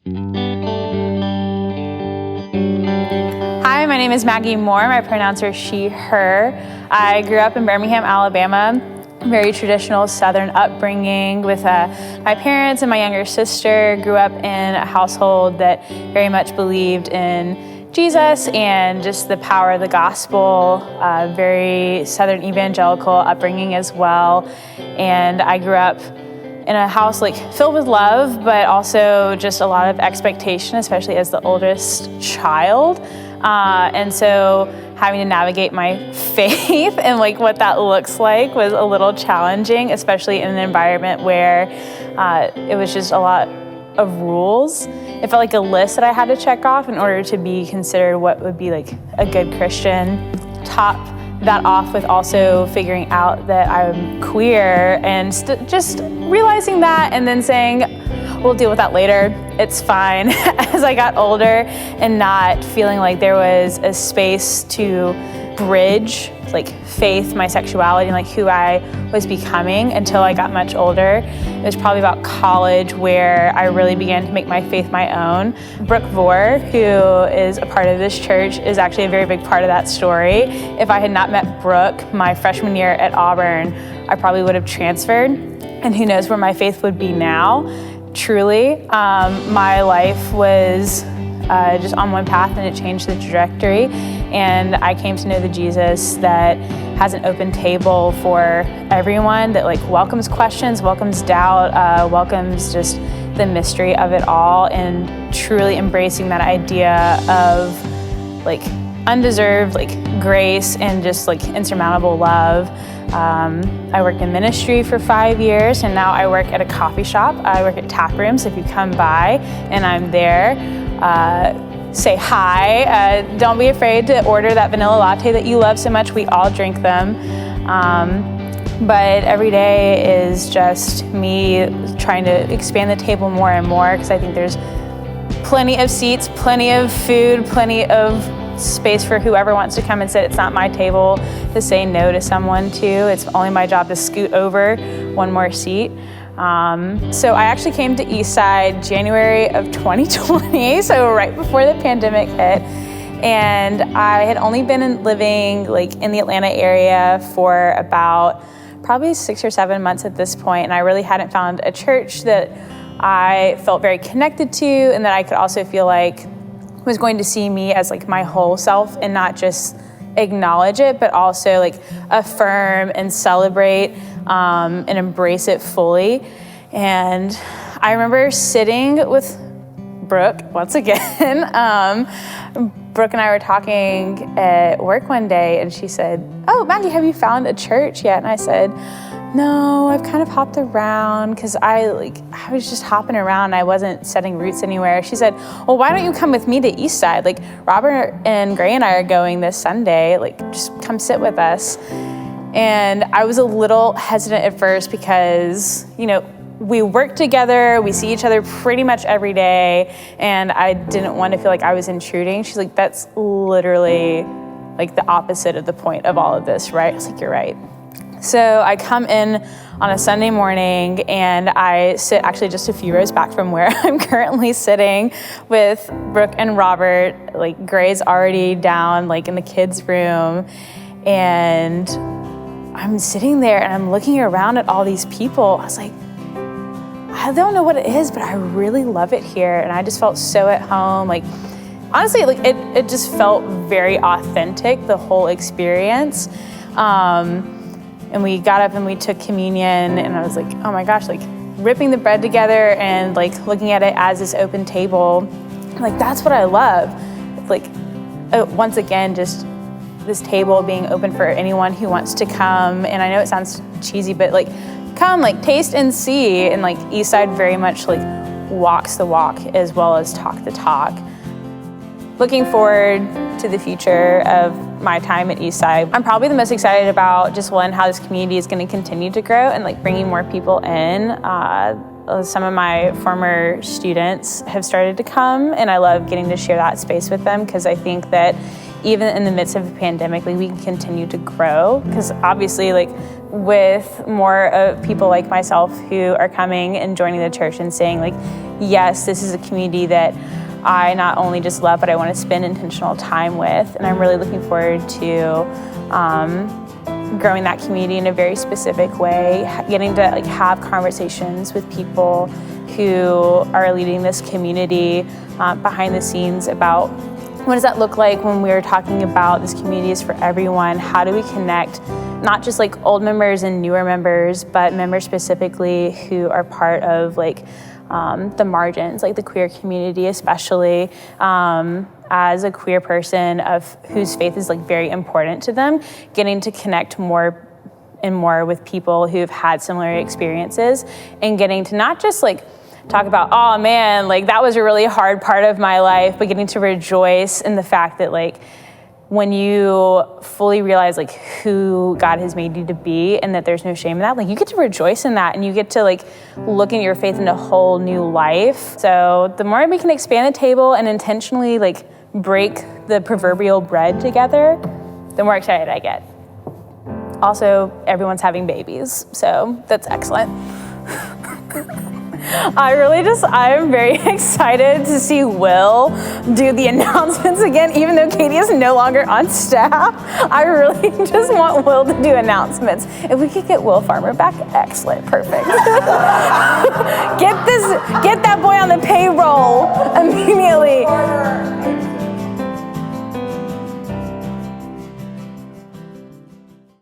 Hi, my name is Maggie Moore. My pronouns are she, her. I grew up in Birmingham, Alabama. Very traditional Southern upbringing with my parents and my younger sister. Grew up in a household that very much believed in Jesus and just the power of the gospel. Very Southern evangelical upbringing as well. And I grew up in a house filled with love, but also just a lot of expectation, especially as the oldest child. And so having to navigate my faith and what that looks like was a little challenging, especially in an environment where it was just a lot of rules. It felt like a list that I had to check off in order to be considered what would be a good Christian. Top that off with also figuring out that I'm queer and just realizing that and then saying, we'll deal with that later, it's fine, as I got older and not feeling like there was a space to bridge faith, my sexuality, and who I was becoming until I got much older. It was probably about college where I really began to make my faith my own. Brooke Vore, who is a part of this church, is actually a very big part of that story. If I had not met Brooke my freshman year at Auburn, I probably would have transferred, and who knows where my faith would be now. Truly, my life was just on one path and it changed the trajectory. And I came to know the Jesus that has an open table for everyone, that welcomes questions, welcomes doubt, welcomes just the mystery of it all, and truly embracing that idea of undeserved grace and just insurmountable love. I worked in ministry for 5 years, and now I work at a coffee shop. I work at Tap Room, so if you come by and I'm there, say hi. Don't be afraid to order that vanilla latte that you love so much. We all drink them. But every day is just me trying to expand the table more and more, because I think there's plenty of seats, plenty of food, plenty of space for whoever wants to come and sit. It's not my table to say no to someone too. It's only my job to scoot over one more seat. So I actually came to Eastside January of 2020, so right before the pandemic hit. And I had only been living in the Atlanta area for about probably 6 or 7 months at this point, and I really hadn't found a church that I felt very connected to and that I could also feel was going to see me as my whole self and not just acknowledge it, but also affirm and celebrate and embrace it fully. And I remember sitting with Brooke once again. Brooke and I were talking at work one day, and she said, "Oh, Maggie, have you found a church yet?" And I said, "No, I've kind of hopped around," because I was just hopping around. I wasn't setting roots anywhere. She said, "Well, why don't you come with me to Eastside? Robert and Gray and I are going this Sunday. Just come sit with us." And I was a little hesitant at first because, we work together, we see each other pretty much every day, and I didn't want to feel like I was intruding. She's like, "That's literally the opposite of the point of all of this, right?" I was like, "You're right." So I come in on a Sunday morning, and I sit actually just a few rows back from where I'm currently sitting with Brooke and Robert. Gray's already down in the kids' room, and I'm sitting there and I'm looking around at all these people. I was like, I don't know what it is, but I really love it here. And I just felt so at home. Honestly, it just felt very authentic, the whole experience. And we got up and we took communion, and I was like, oh my gosh, ripping the bread together and looking at it as this open table. That's what I love. Once again, just this table being open for anyone who wants to come. And I know it sounds cheesy, but come, taste and see. And Eastside very much walks the walk as well as talk the talk. Looking forward to the future of my time at Eastside. I'm probably the most excited about just how this community is going to continue to grow and bringing more people in. Some of my former students have started to come, and I love getting to share that space with them, because I think that even in the midst of a pandemic, like we can continue to grow. Because obviously, like with more people like myself who are coming and joining the church and saying like, yes, this is a community that I not only just love, but I want to spend intentional time with. And I'm really looking forward to growing that community in a very specific way, getting to like have conversations with people who are leading this community behind the scenes about what does that look like when we're talking about this community is for everyone. How do we connect not just like old members and newer members, but members specifically who are part of like the margins, like the queer community, especially as a queer person of whose faith is like very important to them, getting to connect more and more with people who've had similar experiences and getting to not just like talk about, oh man, like that was a really hard part of my life, but getting to rejoice in the fact that like when you fully realize like who God has made you to be and that there's no shame in that, like you get to rejoice in that and you get to like look in your faith into a whole new life. So the more we can expand the table and intentionally like break the proverbial bread together, the more excited I get. Also, everyone's having babies, so that's excellent. I'm very excited to see Will do the announcements again, even though Katie is no longer on staff. I really just want Will to do announcements. If we could get Will Farmer back, excellent, perfect.